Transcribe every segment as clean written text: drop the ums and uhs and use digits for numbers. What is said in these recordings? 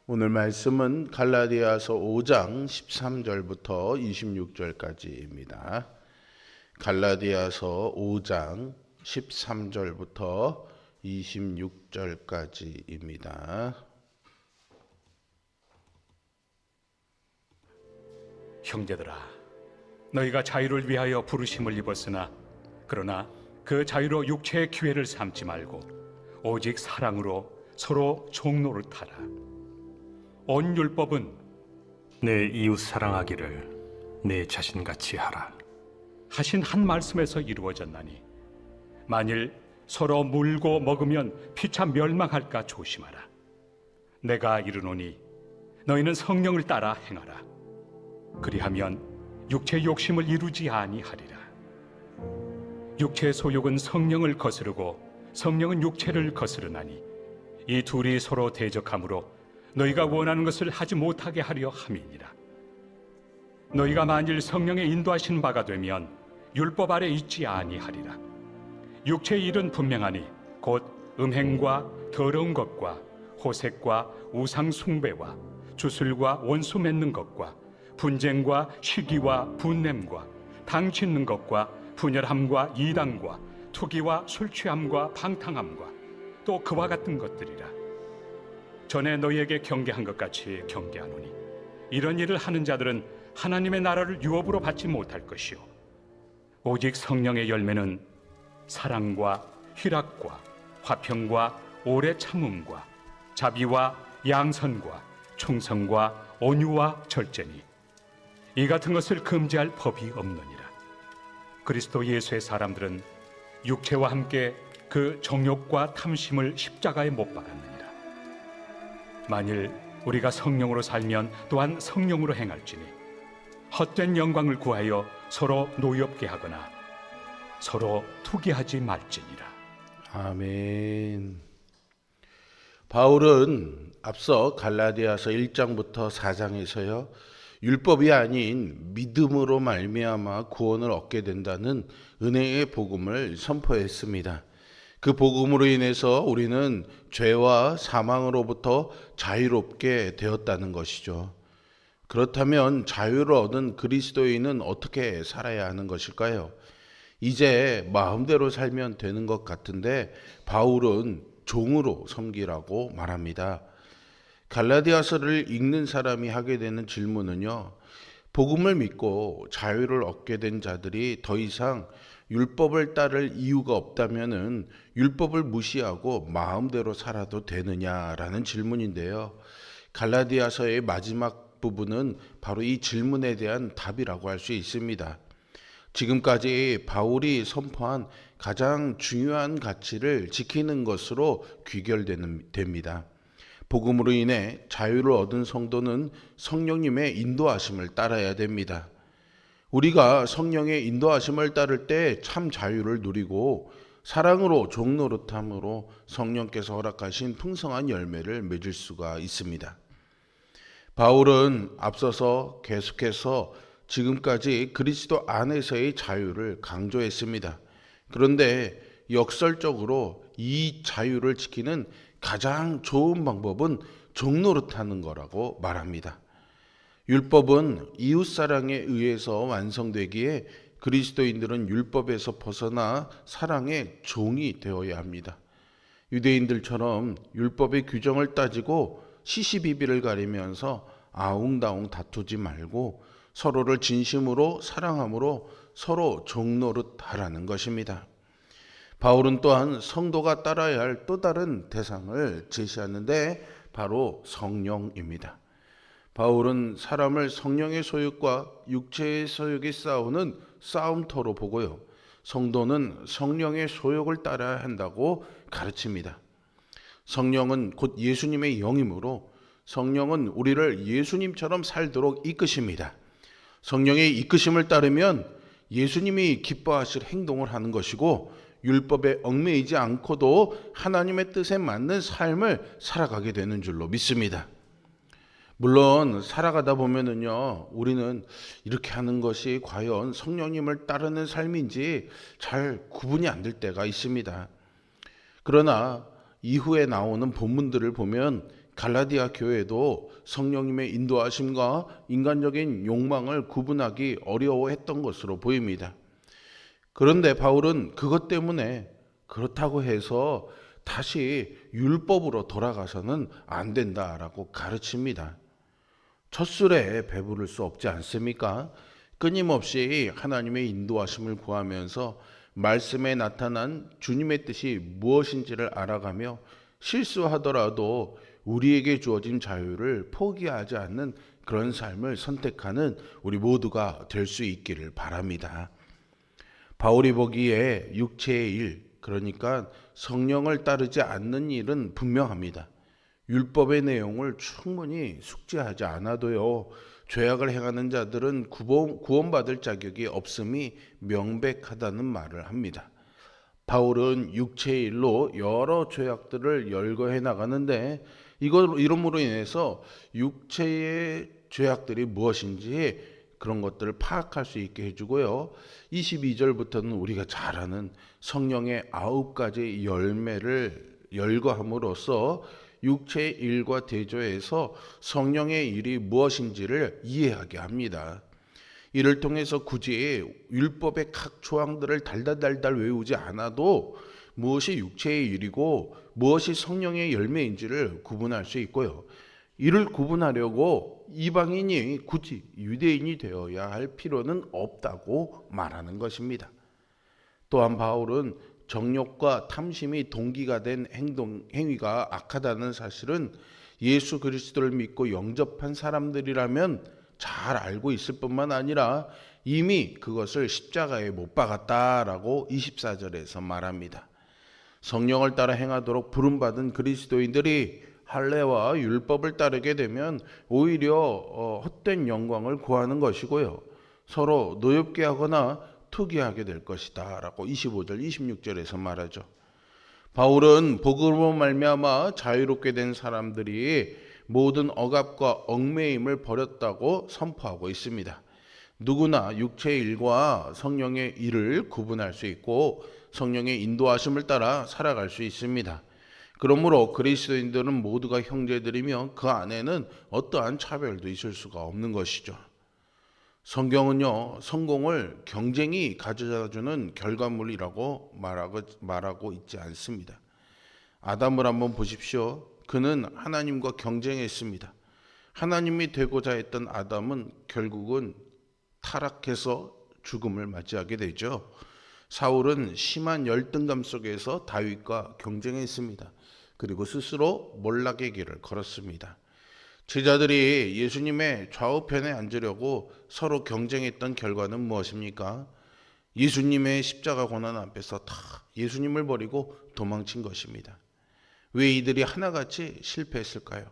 오늘 말씀은 갈라디아서 5장 13절부터 26절까지입니다. 갈라디아서 5장 13절부터 26절까지입니다. 형제들아, 너희가 자유를 위하여 부르심을 입었으나 그러나 그 자유로 육체의 기회를 삼지 말고 오직 사랑으로 서로 종노릇하라. 온 율법은 내 이웃 사랑하기를 내 자신같이 하라. 하신 한 말씀에서 이루어졌나니 만일 서로 물고 먹으면 피차 멸망할까 조심하라. 내가 이르노니 너희는 성령을 따라 행하라. 그리하면 육체의 욕심을 이루지 아니하리라. 육체의 소욕은 성령을 거스르고 성령은 육체를 거스르나니 이 둘이 서로 대적하므로 너희가 원하는 것을 하지 못하게 하려 함이니라. 너희가 만일 성령의 인도하신 바가 되면 율법 아래 있지 아니하리라. 육체의 일은 분명하니 곧 음행과 더러운 것과 호색과 우상 숭배와 주술과 원수 맺는 것과 분쟁과 시기와 분냄과 당 짓는 것과 분열함과 이단과 투기와 술취함과 방탕함과 또 그와 같은 것들이라. 전에 너희에게 경계한 것 같이 경계하노니 이런 일을 하는 자들은 하나님의 나라를 유업으로 받지 못할 것이요 오직 성령의 열매는 사랑과 희락과 화평과 오래 참음과 자비와 양선과 충성과 온유와 절제니 이 같은 것을 금지할 법이 없느니라. 그리스도 예수의 사람들은 육체와 함께 그 정욕과 탐심을 십자가에 못 박았느니라. 만일 우리가 성령으로 살면 또한 성령으로 행할지니 헛된 영광을 구하여 서로 노엽게 하거나 서로 투기하지 말지니라. 아멘. 바울은 앞서 갈라디아서 1장부터 4장에서요 율법이 아닌 믿음으로 말미암아 구원을 얻게 된다는 은혜의 복음을 선포했습니다. 그 복음으로 인해서 우리는 죄와 사망으로부터 자유롭게 되었다는 것이죠. 그렇다면 자유를 얻은 그리스도인은 어떻게 살아야 하는 것일까요? 이제 마음대로 살면 되는 것 같은데 바울은 종으로 섬기라고 말합니다. 갈라디아서를 읽는 사람이 하게 되는 질문은요, 복음을 믿고 자유를 얻게 된 자들이 더 이상 율법을 따를 이유가 없다면은 율법을 무시하고 마음대로 살아도 되느냐라는 질문인데요. 갈라디아서의 마지막 부분은 바로 이 질문에 대한 답이라고 할 수 있습니다. 지금까지 바울이 선포한 가장 중요한 가치를 지키는 것으로 귀결됩니다. 복음으로 인해 자유를 얻은 성도는 성령님의 인도하심을 따라야 됩니다. 우리가 성령의 인도하심을 따를 때 참 자유를 누리고 사랑으로 종노릇함으로 성령께서 허락하신 풍성한 열매를 맺을 수가 있습니다. 바울은 앞서서 계속해서 지금까지 그리스도 안에서의 자유를 강조했습니다. 그런데 역설적으로 이 자유를 지키는 가장 좋은 방법은 종노릇하는 거라고 말합니다. 율법은 이웃사랑에 의해서 완성되기에 그리스도인들은 율법에서 벗어나 사랑의 종이 되어야 합니다. 유대인들처럼 율법의 규정을 따지고 시시비비를 가리면서 아웅다웅 다투지 말고 서로를 진심으로 사랑함으로 서로 종노릇하라는 것입니다. 바울은 또한 성도가 따라야 할 또 다른 대상을 제시하는데 바로 성령입니다. 바울은 사람을 성령의 소욕과 육체의 소욕이 싸우는 싸움터로 보고요. 성도는 성령의 소욕을 따라야 한다고 가르칩니다. 성령은 곧 예수님의 영이므로 성령은 우리를 예수님처럼 살도록 이끄십니다. 성령의 이끄심을 따르면 예수님이 기뻐하실 행동을 하는 것이고 율법에 얽매이지 않고도 하나님의 뜻에 맞는 삶을 살아가게 되는 줄로 믿습니다. 물론 살아가다 보면은요, 우리는 이렇게 하는 것이 과연 성령님을 따르는 삶인지 잘 구분이 안 될 때가 있습니다. 그러나 이후에 나오는 본문들을 보면 갈라디아 교회도 성령님의 인도하심과 인간적인 욕망을 구분하기 어려워했던 것으로 보입니다. 그런데 바울은 그것 때문에 그렇다고 해서 다시 율법으로 돌아가서는 안 된다라고 가르칩니다. 첫 술에 배부를 수 없지 않습니까? 끊임없이 하나님의 인도하심을 구하면서 말씀에 나타난 주님의 뜻이 무엇인지를 알아가며 실수하더라도 우리에게 주어진 자유를 포기하지 않는 그런 삶을 선택하는 우리 모두가 될 수 있기를 바랍니다. 바울이 보기에 육체의 일, 그러니까 성령을 따르지 않는 일은 분명합니다. 율법의 내용을 충분히 숙지하지 않아도요, 죄악을 행하는 자들은 구원받을 자격이 없음이 명백하다는 말을 합니다. 바울은 육체의 일로 여러 죄악들을 열거해 나가는데 이름으로 인해서 육체의 죄악들이 무엇인지 그런 것들을 파악할 수 있게 해주고요. 22절부터는 우리가 잘 아는 성령의 9가지 열매를 열거함으로써 육체의 일과 대조해서 성령의 일이 무엇인지를 이해하게 합니다. 이를 통해서 굳이 율법의 각 조항들을 달달달달 외우지 않아도 무엇이 육체의 일이고 무엇이 성령의 열매인지를 구분할 수 있고요. 이를 구분하려고 이방인이 굳이 유대인이 되어야 할 필요는 없다고 말하는 것입니다. 또한 바울은 정욕과 탐심이 동기가 된 행위가 악하다는 사실은 예수 그리스도를 믿고 영접한 사람들이라면 잘 알고 있을 뿐만 아니라 이미 그것을 십자가에 못 박았다라고 24절에서 말합니다. 성령을 따라 행하도록 부름받은 그리스도인들이 할례와 율법을 따르게 되면 오히려 헛된 영광을 구하는 것이고요. 서로 노엽게 하거나 투기하게 될 것이다 라고 25절 26절에서 말하죠. 바울은 복음으로 말미암아 자유롭게 된 사람들이 모든 억압과 얽매임을 버렸다고 선포하고 있습니다. 누구나 육체의 일과 성령의 일을 구분할 수 있고 성령의 인도하심을 따라 살아갈 수 있습니다. 그러므로 그리스도인들은 모두가 형제들이며 그 안에는 어떠한 차별도 있을 수가 없는 것이죠. 성경은요, 성공을 경쟁이 가져다주는 결과물이라고 말하고 있지 않습니다. 아담을 한번 보십시오. 그는 하나님과 경쟁했습니다. 하나님이 되고자 했던 아담은 결국은 타락해서 죽음을 맞이하게 되죠. 사울은 심한 열등감 속에서 다윗과 경쟁했습니다. 그리고 스스로 몰락의 길을 걸었습니다. 제자들이 예수님의 좌우편에 앉으려고 서로 경쟁했던 결과는 무엇입니까? 예수님의 십자가 고난 앞에서 다 예수님을 버리고 도망친 것입니다. 왜 이들이 하나같이 실패했을까요?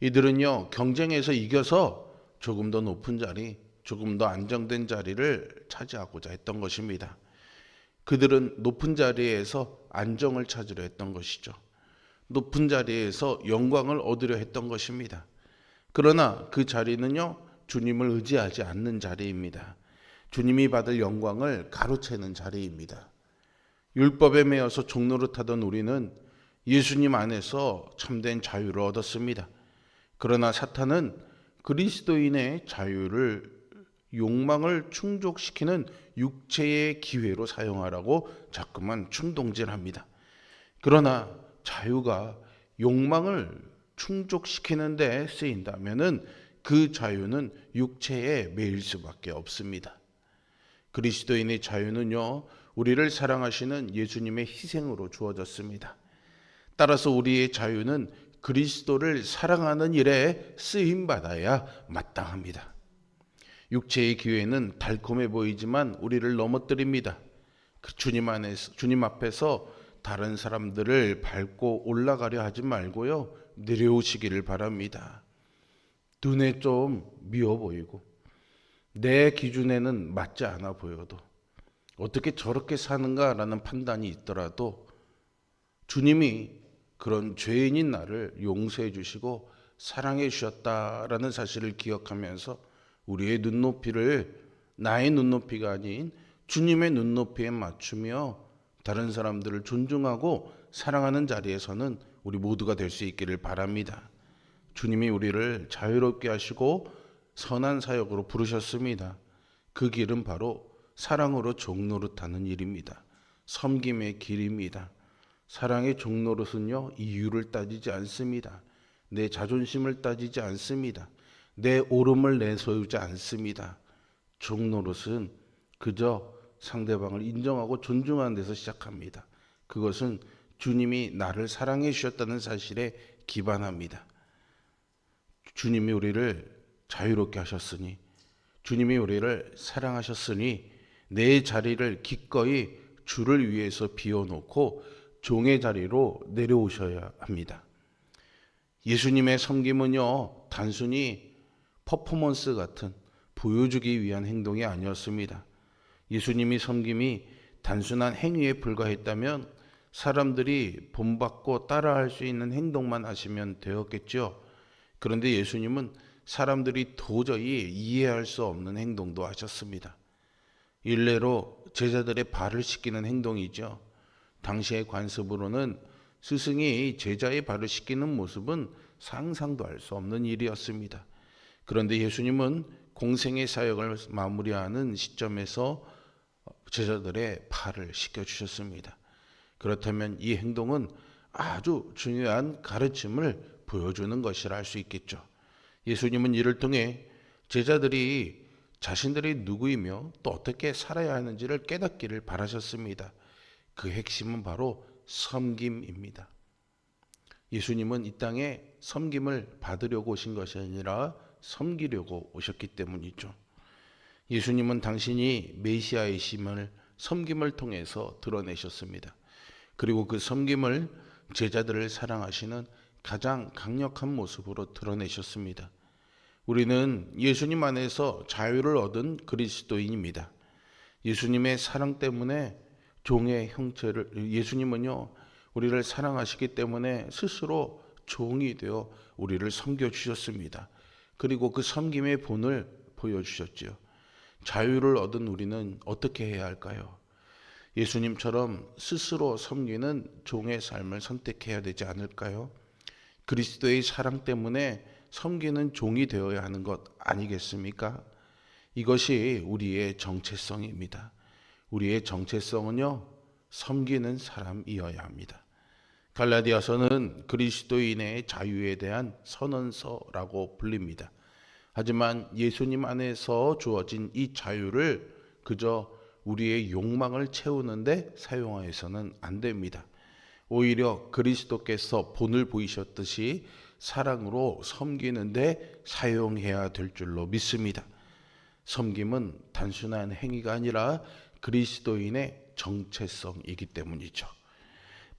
이들은요, 경쟁에서 이겨서 조금 더 높은 자리, 조금 더 안정된 자리를 차지하고자 했던 것입니다. 그들은 높은 자리에서 안정을 찾으려 했던 것이죠. 높은 자리에서 영광을 얻으려 했던 것입니다. 그러나 그 자리는요, 주님을 의지하지 않는 자리입니다. 주님이 받을 영광을 가로채는 자리입니다. 율법에 매여서 종노릇하던 우리는 예수님 안에서 참된 자유를 얻었습니다. 그러나 사탄은 그리스도인의 자유를 욕망을 충족시키는 육체의 기회로 사용하라고 자꾸만 충동질합니다. 그러나 자유가 욕망을 충족시키는 데 쓰인다면은 그 자유는 육체에 매일 수밖에 없습니다. 그리스도인의 자유는요, 우리를 사랑하시는 예수님의 희생으로 주어졌습니다. 따라서 우리의 자유는 그리스도를 사랑하는 일에 쓰임 받아야 마땅합니다. 육체의 기회는 달콤해 보이지만 우리를 넘어뜨립니다. 주님 앞에서 다른 사람들을 밟고 올라가려 하지 말고요, 내려오시기를 바랍니다. 눈에 좀 미워 보이고 내 기준에는 맞지 않아 보여도 어떻게 저렇게 사는가라는 판단이 있더라도 주님이 그런 죄인인 나를 용서해 주시고 사랑해 주셨다라는 사실을 기억하면서 우리의 눈높이를 나의 눈높이가 아닌 주님의 눈높이에 맞추며 다른 사람들을 존중하고 사랑하는 자리에서는 우리 모두가 될 수 있기를 바랍니다. 주님이 우리를 자유롭게 하시고 선한 사역으로 부르셨습니다. 그 길은 바로 사랑으로 종노릇하는 일입니다. 섬김의 길입니다. 사랑의 종노릇은요, 이유를 따지지 않습니다. 내 자존심을 따지지 않습니다. 내 옳음을 내세우지 않습니다. 종노릇은 그저 상대방을 인정하고 존중하는 데서 시작합니다. 그것은 주님이 나를 사랑해 주셨다는 사실에 기반합니다. 주님이 우리를 자유롭게 하셨으니, 주님이 우리를 사랑하셨으니 내 자리를 기꺼이 주를 위해서 비워놓고 종의 자리로 내려오셔야 합니다. 예수님의 섬김은요, 단순히 퍼포먼스 같은 보여주기 위한 행동이 아니었습니다. 예수님이 섬김이 단순한 행위에 불과했다면 사람들이 본받고 따라할 수 있는 행동만 하시면 되었겠죠. 그런데 예수님은 사람들이 도저히 이해할 수 없는 행동도 하셨습니다. 일례로 제자들의 발을 씻기는 행동이죠. 당시의 관습으로는 스승이 제자의 발을 씻기는 모습은 상상도 할 수 없는 일이었습니다. 그런데 예수님은 공생의 사역을 마무리하는 시점에서 제자들의 발을 씻겨주셨습니다. 그렇다면 이 행동은 아주 중요한 가르침을 보여주는 것이라 할 수 있겠죠. 예수님은 이를 통해 제자들이 자신들이 누구이며 또 어떻게 살아야 하는지를 깨닫기를 바라셨습니다. 그 핵심은 바로 섬김입니다. 예수님은 이 땅에 섬김을 받으려고 오신 것이 아니라 섬기려고 오셨기 때문이죠. 예수님은 당신이 메시아이심을 섬김을 통해서 드러내셨습니다. 그리고 그 섬김을 제자들을 사랑하시는 가장 강력한 모습으로 드러내셨습니다. 우리는 예수님 안에서 자유를 얻은 그리스도인입니다. 예수님의 사랑 때문에 종의 형체를, 예수님은요, 우리를 사랑하시기 때문에 스스로 종이 되어 우리를 섬겨주셨습니다. 그리고 그 섬김의 본을 보여주셨죠. 자유를 얻은 우리는 어떻게 해야 할까요? 예수님처럼 스스로 섬기는 종의 삶을 선택해야 되지 않을까요? 그리스도의 사랑 때문에 섬기는 종이 되어야 하는 것 아니겠습니까? 이것이 우리의 정체성입니다. 우리의 정체성은요, 섬기는 사람이어야 합니다. 갈라디아서는 그리스도인의 자유에 대한 선언서라고 불립니다. 하지만 예수님 안에서 주어진 이 자유를 그저 우리의 욕망을 채우는데 사용해서는 안 됩니다. 오히려 그리스도께서 본을 보이셨듯이 사랑으로 섬기는데 사용해야 될 줄로 믿습니다. 섬김은 단순한 행위가 아니라 그리스도인의 정체성이기 때문이죠.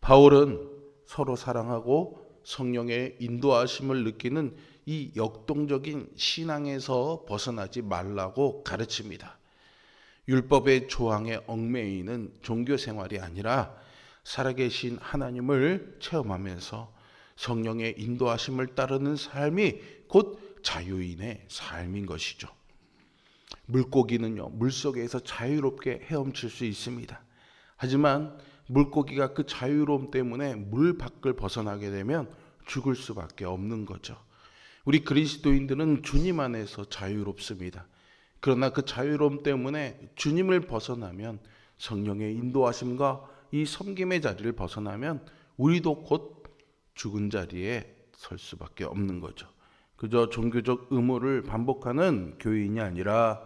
바울은 서로 사랑하고 성령의 인도하심을 느끼는 이 역동적인 신앙에서 벗어나지 말라고 가르칩니다. 율법의 조항에 얽매이는 종교 생활이 아니라 살아계신 하나님을 체험하면서 성령의 인도하심을 따르는 삶이 곧 자유인의 삶인 것이죠. 물고기는요, 물속에서 자유롭게 헤엄칠 수 있습니다. 하지만 물고기가 그 자유로움 때문에 물 밖을 벗어나게 되면 죽을 수밖에 없는 거죠. 우리 그리스도인들은 주님 안에서 자유롭습니다. 그러나 그 자유로움 때문에 주님을 벗어나면, 성령의 인도하심과 이 섬김의 자리를 벗어나면 우리도 곧 죽은 자리에 설 수밖에 없는 거죠. 그저 종교적 의무를 반복하는 교인이 아니라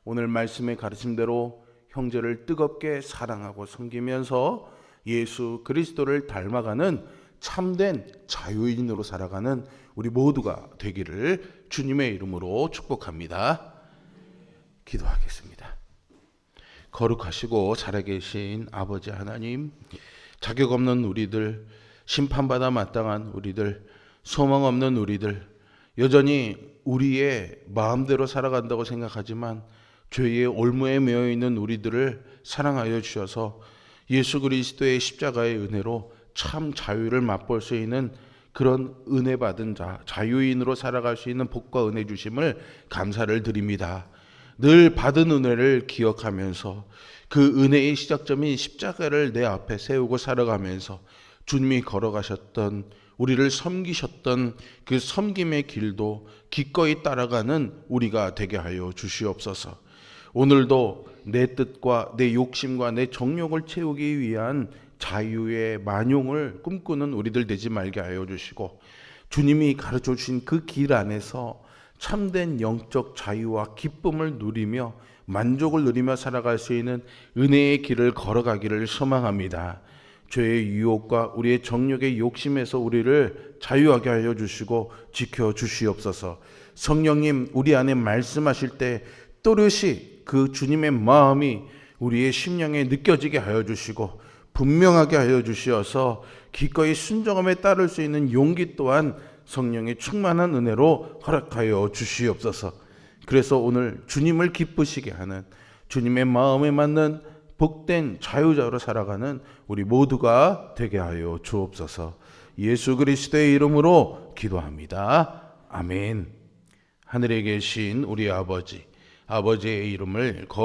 오늘 말씀의 가르침대로 형제를 뜨겁게 사랑하고 섬기면서 예수 그리스도를 닮아가는 참된 자유인으로 살아가는 우리 모두가 되기를 주님의 이름으로 축복합니다. 기도하겠습니다. 거룩하시고 살아계신 아버지 하나님, 자격 없는 우리들, 심판받아 마땅한 우리들, 소망 없는 우리들, 여전히 우리의 마음대로 살아간다고 생각하지만 죄의 올무에 매여 있는 우리들을 사랑하여 주셔서 예수 그리스도의 십자가의 은혜로 참 자유를 맛볼 수 있는 그런 은혜 받은 자, 자유인으로 살아갈 수 있는 복과 은혜 주심을 감사를 드립니다. 늘 받은 은혜를 기억하면서 그 은혜의 시작점인 십자가를 내 앞에 세우고 살아가면서 주님이 걸어가셨던 우리를 섬기셨던 그 섬김의 길도 기꺼이 따라가는 우리가 되게 하여 주시옵소서. 오늘도 내 뜻과 내 욕심과 내 정욕을 채우기 위한 자유의 만용을 꿈꾸는 우리들 되지 말게 하여 주시고, 주님이 가르쳐 주신 그 길 안에서 참된 영적 자유와 기쁨을 누리며 만족을 누리며 살아갈 수 있는 은혜의 길을 걸어가기를 소망합니다. 죄의 유혹과 우리의 정욕의 욕심에서 우리를 자유하게 하여 주시고 지켜 주시옵소서. 성령님, 우리 안에 말씀하실 때 또렷이 그 주님의 마음이 우리의 심령에 느껴지게 하여 주시고 분명하게 하여 주시어서 기꺼이 순종함에 따를 수 있는 용기 또한 성령의 충만한 은혜로 허락하여 주시옵소서. 그래서 오늘 주님을 기쁘시게 하는, 주님의 마음에 맞는 복된 자유자로 살아가는 우리 모두가 되게 하여 주옵소서. 예수 그리스도의 이름으로 기도합니다. 아멘. 하늘에 계신 우리 아버지, 아버지의 이름을 거룩